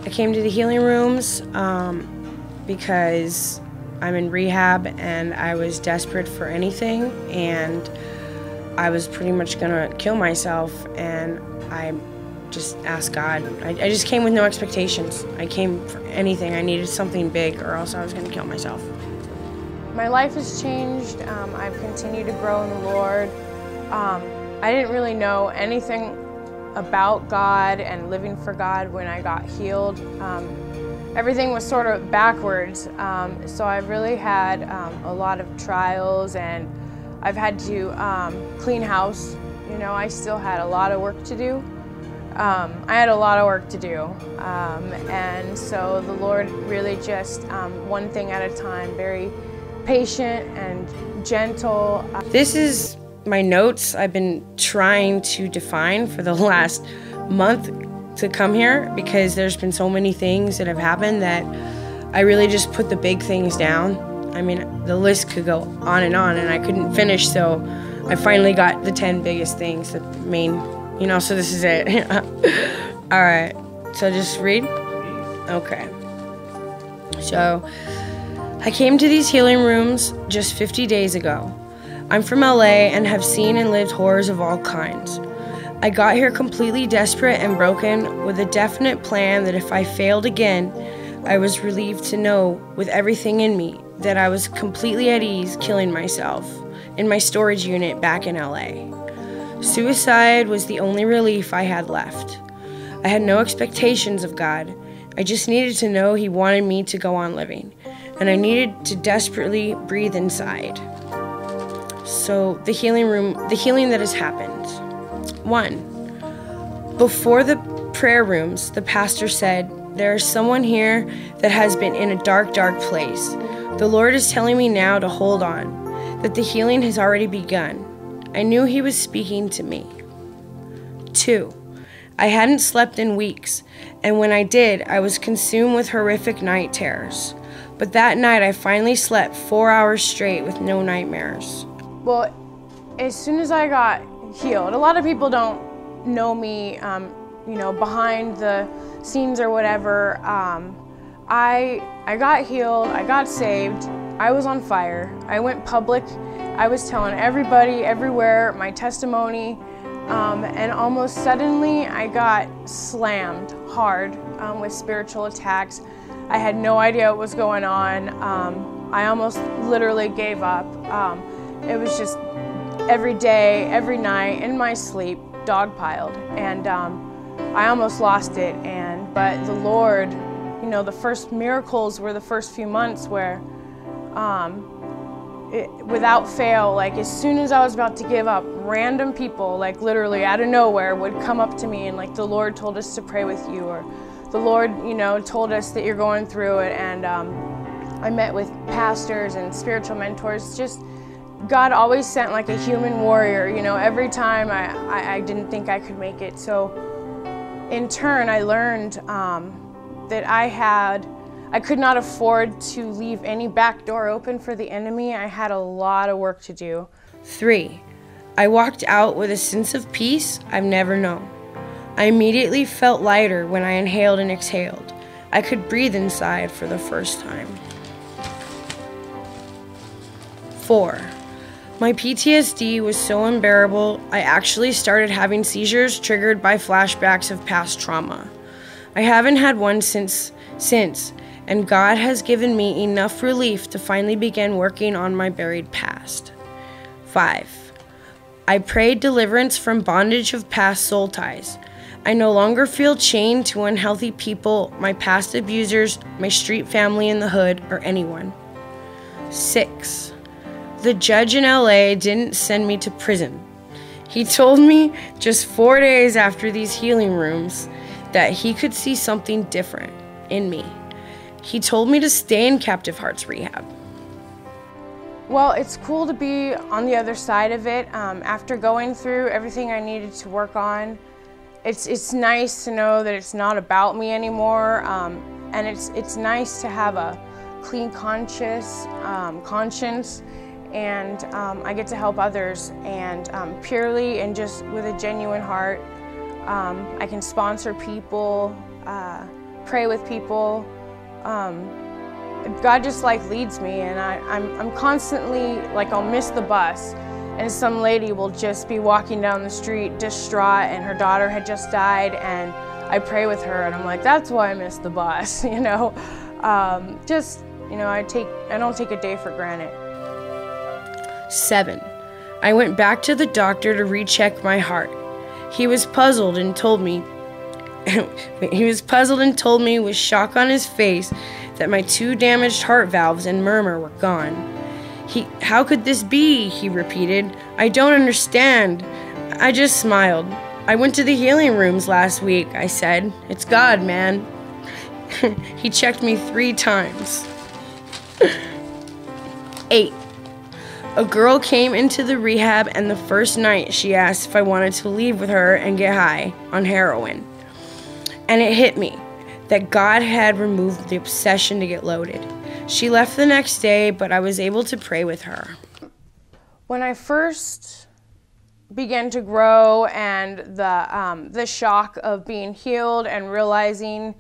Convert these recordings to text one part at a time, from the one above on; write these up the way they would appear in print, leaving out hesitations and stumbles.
I came to the healing rooms because I'm in rehab and I was desperate for anything, and I was pretty much gonna kill myself, and I just asked God. I just came with no expectations. I came for anything. I needed something big or else I was gonna kill myself. My life has changed. I've continued to grow in the Lord. I didn't really know anything about God and living for God when I got healed. Everything was sort of backwards, so I've really had a lot of trials, and I've had to clean house. You know, I still had a lot of work to do. I had a lot of work to do, and so the Lord really just one thing at a time, very patient and gentle. This is my notes I've been trying to define for the last month to come here, because there's been so many things that have happened that I really just put the big things down. I mean, the list could go on and I couldn't finish, so I finally got the 10 biggest things, the main, you know, so this is it. All right, so just read? Okay. So, I came to these healing rooms just 50 days ago. I'm from LA and have seen and lived horrors of all kinds. I got here completely desperate and broken, with a definite plan that if I failed again, I was relieved to know with everything in me that I was completely at ease killing myself in my storage unit back in LA. Suicide was the only relief I had left. I had no expectations of God. I just needed to know He wanted me to go on living, and I needed to desperately breathe inside. So the healing that has happened. 1. Before the prayer rooms, the pastor said, "There is someone here that has been in a dark, dark place. The Lord is telling me now to hold on, that the healing has already begun." I knew He was speaking to me. 2. I hadn't slept in weeks, and when I did, I was consumed with horrific night terrors. But that night, I finally slept 4 hours straight with no nightmares. Well, as soon as I got healed, a lot of people don't know me, you know, behind the scenes or whatever. I got healed, I got saved, I was on fire, I went public, I was telling everybody, everywhere, my testimony, and almost suddenly I got slammed hard with spiritual attacks. I had no idea what was going on. I almost literally gave up. It was just every day, every night, in my sleep, dogpiled, and I almost lost it. But the Lord, you know, the first miracles were the first few months where, without fail, like as soon as I was about to give up, random people, like literally out of nowhere, would come up to me and like, "The Lord told us to pray with you," or "The Lord, you know, told us that you're going through it." And I met with pastors and spiritual mentors. Just God always sent like a human warrior, you know, every time I didn't think I could make it. So in turn, I learned that I could not afford to leave any back door open for the enemy. I had a lot of work to do. 3, I walked out with a sense of peace I've never known. I immediately felt lighter when I inhaled and exhaled. I could breathe inside for the first time. 4, my PTSD was so unbearable, I actually started having seizures triggered by flashbacks of past trauma. I haven't had one since, and God has given me enough relief to finally begin working on my buried past. 5, I prayed deliverance from bondage of past soul ties. I no longer feel chained to unhealthy people, my past abusers, my street family in the hood, or anyone. 6, the judge in LA didn't send me to prison. He told me just 4 days after these healing rooms that he could see something different in me. He told me to stay in Captive Hearts Rehab. Well, it's cool to be on the other side of it. After going through everything I needed to work on, it's nice to know that it's not about me anymore, and it's nice to have a clean conscience, and I get to help others, and purely and just with a genuine heart. I can sponsor people, pray with people. God just like leads me, and I'm constantly, like, I'll miss the bus, and some lady will just be walking down the street distraught, and her daughter had just died, and I pray with her, and I'm like, that's why I missed the bus, you know. Just, you know, I don't take a day for granted. 7. I went back to the doctor to recheck my heart. He was puzzled and told me with shock on his face that my 2 damaged heart valves and murmur were gone. How could this be? He repeated. I don't understand. I just smiled. I went to the healing rooms last week, I said. It's God, man. He checked me 3 times. 8. A girl came into the rehab, and the first night she asked if I wanted to leave with her and get high on heroin. And it hit me that God had removed the obsession to get loaded. She left the next day, but I was able to pray with her. When I first began to grow, and the shock of being healed and realizing,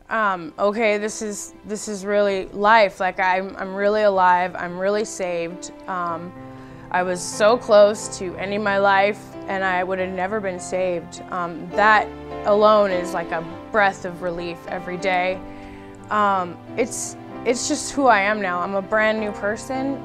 okay, this is really life. Like, I'm really alive. I'm really saved. I was so close to ending my life, and I would have never been saved. That alone is like a breath of relief every day. It's just who I am now. I'm a brand new person.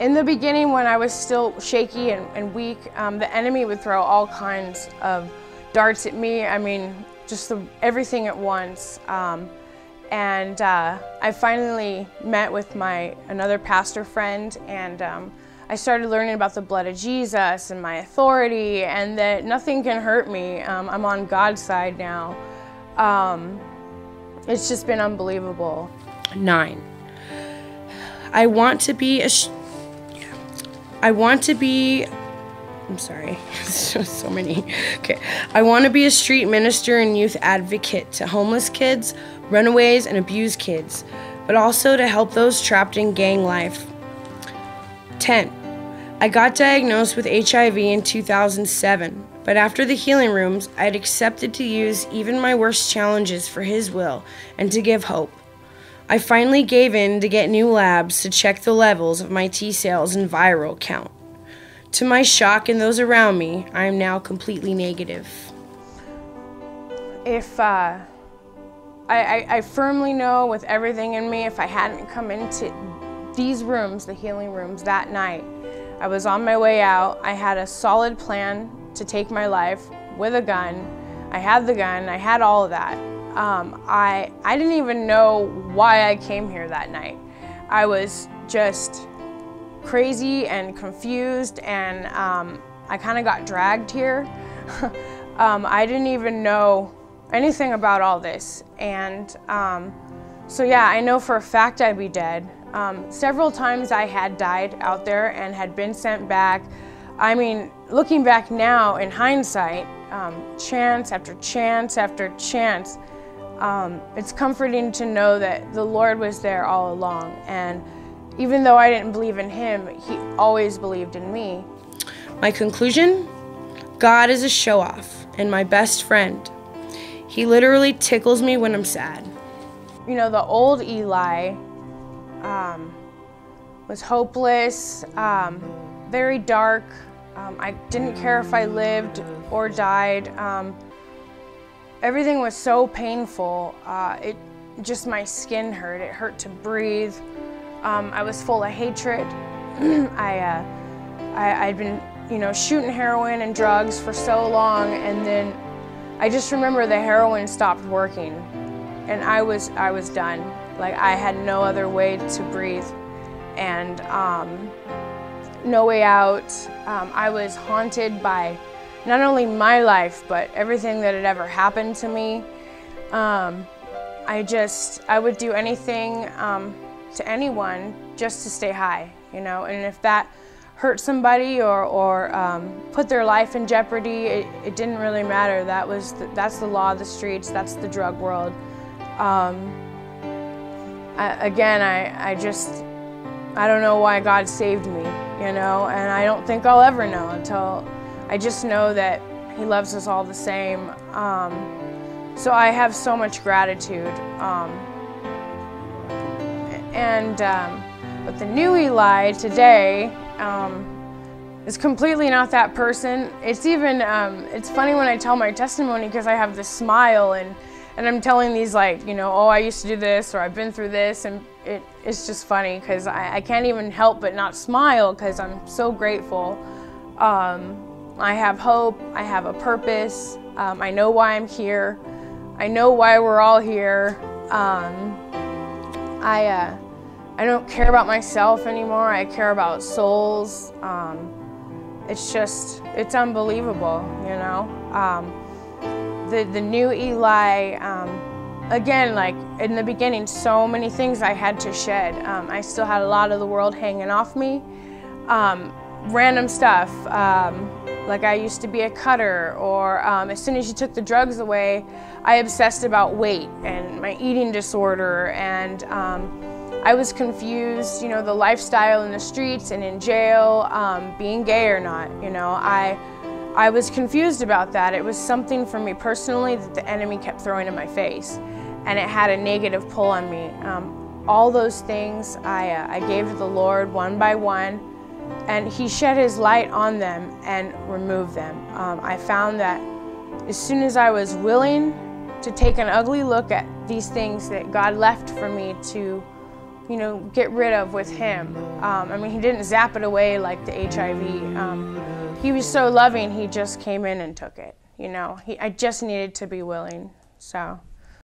In the beginning, when I was still shaky and weak, the enemy would throw all kinds of darts at me. I mean, just everything at once. And I finally met with another pastor friend, and I started learning about the blood of Jesus and my authority, and that nothing can hurt me. I'm on God's side now. It's just been unbelievable. 9. I'm sorry, so many. Okay. I want to be a street minister and youth advocate to homeless kids, runaways, and abused kids, but also to help those trapped in gang life. 10. I got diagnosed with HIV in 2007, but after the healing rooms, I had accepted to use even my worst challenges for His will and to give hope. I finally gave in to get new labs to check the levels of my T cells and viral count. To my shock and those around me, I am now completely negative. If I firmly know with everything in me, if I hadn't come into these rooms, the healing rooms, that night, I was on my way out. I had a solid plan to take my life with a gun. I had the gun, I had all of that. I didn't even know why I came here that night. I was just crazy and confused, and I kind of got dragged here. I didn't even know anything about all this, and so yeah, I know for a fact I'd be dead. Several times I had died out there and had been sent back. I mean, looking back now in hindsight, chance after chance after chance, it's comforting to know that the Lord was there all along, and even though I didn't believe in Him, He always believed in me. My conclusion? God is a show-off and my best friend. He literally tickles me when I'm sad. You know, the old Eli was hopeless, very dark. I didn't care if I lived or died. Everything was so painful. Just my skin hurt. It hurt to breathe. I was full of hatred. I'd been, you know, shooting heroin and drugs for so long, and then I just remember the heroin stopped working, and I was done. Like, I had no other way to breathe, and no way out. I was haunted by not only my life, but everything that had ever happened to me. I would do anything to anyone just to stay high, you know, and if that hurt somebody or put their life in jeopardy, it didn't really matter. That's the law of the streets, that's the drug world. I don't know why God saved me, you know, and I don't think I'll ever know until I just know that He loves us all the same. So I have so much gratitude. But the new Eli today is completely not that person. It's even, it's funny when I tell my testimony because I have this smile and I'm telling these like, you know, oh, I used to do this or I've been through this, and it's just funny because I can't even help but not smile because I'm so grateful. I have hope, I have a purpose, I know why I'm here, I know why we're all here. I don't care about myself anymore, I care about souls. It's unbelievable, you know. The new Eli, again, like in the beginning, so many things I had to shed. I still had a lot of the world hanging off me. Random stuff, like I used to be a cutter, or as soon as you took the drugs away, I obsessed about weight and my eating disorder, and I was confused, you know, the lifestyle in the streets and in jail, being gay or not, you know. I was confused about that. It was something for me personally that the enemy kept throwing in my face, and it had a negative pull on me. All those things I gave to the Lord one by one, and He shed His light on them and removed them. I found that as soon as I was willing to take an ugly look at these things that God left for me to, you know, get rid of with Him. I mean, He didn't zap it away like the HIV. He was so loving, He just came in and took it, you know. I just needed to be willing, so.